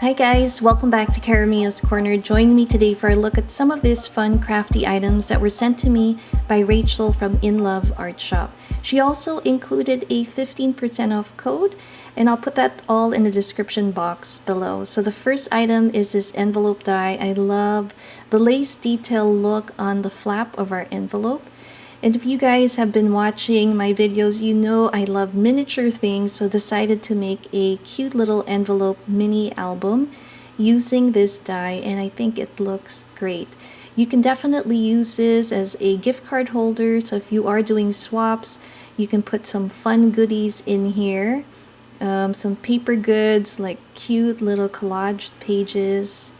Hi guys, welcome back to Karamia's Corner. Join me today for a look at some of these fun crafty items that were sent to me by Rachel from InLoveArtShop. She also included a 15% off code, and I'll put that all in the description box below. So the first item is this envelope die. I love the lace detail look on the flap of our envelope. And if you guys have been watching my videos, you know I love miniature things, so decided to make a cute little envelope mini album using this die, and I think it looks great. You can definitely use this as a gift card holder, so if you are doing swaps, you can put some fun goodies in here. Some paper goods like cute little collage pages.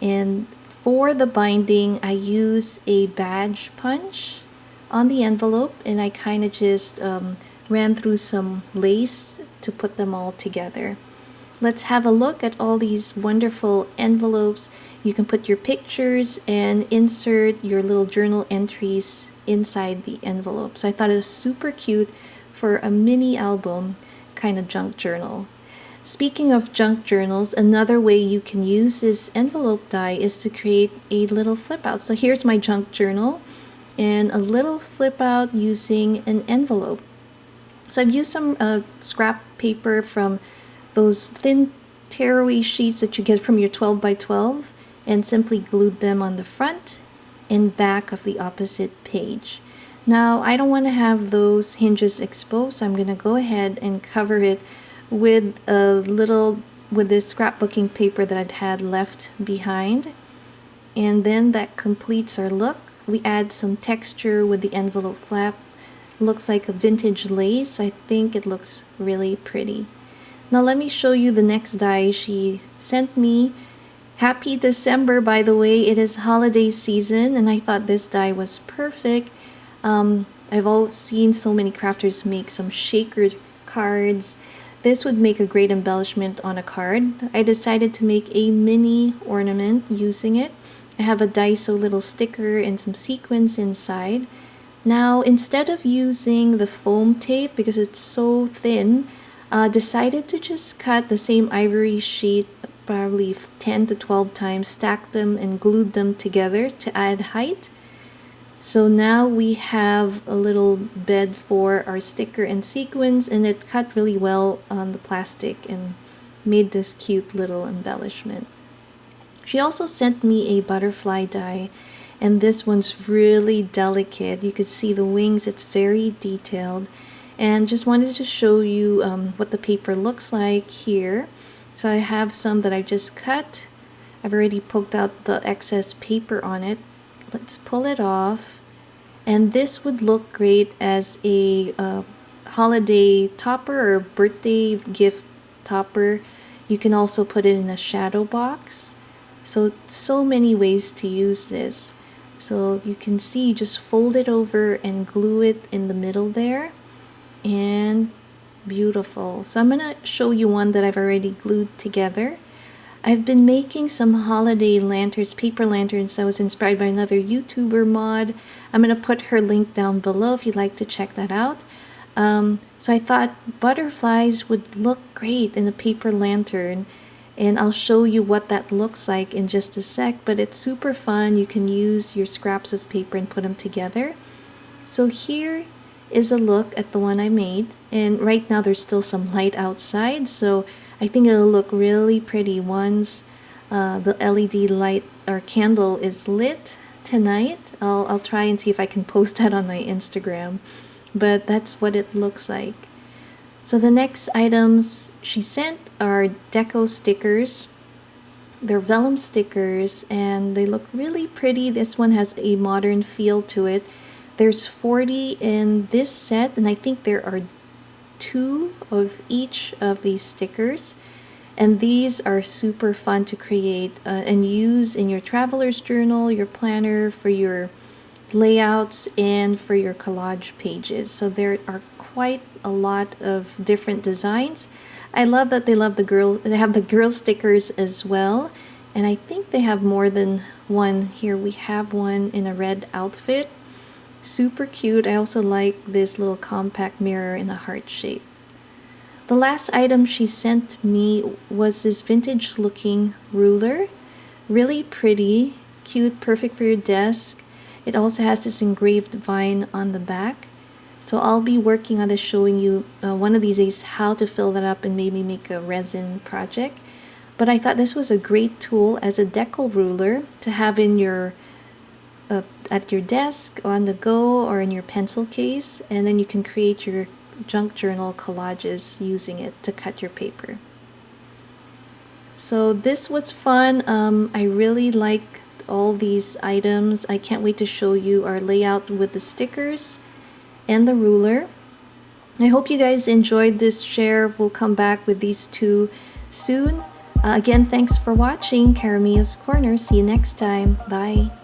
And for the binding, I use a badge punch on the envelope, and I kind of just ran through some lace to put them all together. Let's have a look at all these wonderful envelopes. You can put your pictures and insert your little journal entries inside the envelope. So I thought it was super cute for a mini album kind of junk journal. Speaking of junk journals, another way you can use this envelope die is to create a little flip out. So here's my junk journal and a little flip out using an envelope. So I've used some scrap paper from those thin tearaway sheets that you get from your 12 by 12 and simply glued them on the front and back of the opposite page. Now I don't want to have those hinges exposed, so I'm going to go ahead and cover it with this scrapbooking paper that I'd had left behind, and then that completes our look. We add some texture with the envelope flap. Looks like a vintage lace. I think it looks really pretty. Now let me show you the next die she sent me. Happy December, by the way. It is holiday season, and I thought this die was perfect. I've always seen so many crafters make some shaker cards. This would make a great embellishment on a card. I decided to make a mini ornament using it. I have a Daiso little sticker and some sequins inside. Now, instead of using the foam tape because it's so thin, decided to just cut the same ivory sheet probably 10 to 12 times, stacked them and glued them together to add height. So now we have a little bed for our sticker and sequins, and it cut really well on the plastic and made this cute little embellishment. She also sent me a butterfly die, and this one's really delicate. You could see the wings, it's very detailed. And just wanted to show you what the paper looks like here. So I have some that I just cut. I've already poked out the excess paper on it. Let's pull it off. And this would look great as a holiday topper or birthday gift topper. You can also put it in a shadow box. So many ways to use this. So you can see, just fold it over and glue it in the middle there, and beautiful. So I'm gonna show you one that I've already glued together. I've been making some holiday lanterns, paper lanterns that was inspired by another YouTuber mod. I'm gonna put her link down below if you'd like to check that out. So I thought butterflies would look great in a paper lantern, and I'll show you what that looks like in just a sec, but it's super fun. You can use your scraps of paper and put them together. So here is a look at the one I made, and right now there's still some light outside, so I think it'll look really pretty once the LED light or candle is lit tonight. I'll try and see if I can post that on my Instagram, but that's what it looks like. So the next items she sent are deco stickers. They're vellum stickers and they look really pretty. This one has a modern feel to it. There's 40 in this set, and I think there are 2 of each of these stickers. And these are super fun to create and use in your traveler's journal, your planner, for your layouts, and for your collage pages. So there are quite a lot of different designs. I love that they have the girl stickers as well, and I think they have more than one. Here we have one in a red outfit. Super cute. I also like this little compact mirror in a heart shape. The last item she sent me was this vintage looking ruler. Really pretty, cute, perfect for your desk. It also has this engraved vine on the back. So I'll be working on this, showing you one of these days how to fill that up and maybe make a resin project. But I thought this was a great tool as a decal ruler to have in your at your desk, on the go, or in your pencil case, and then you can create your junk journal collages using it to cut your paper. So this was fun. I really like all these items. I can't wait to show you our layout with the stickers and the ruler. I hope you guys enjoyed this share. We'll come back with these two soon. Again, thanks for watching Karamia's Corner. See you next time. Bye.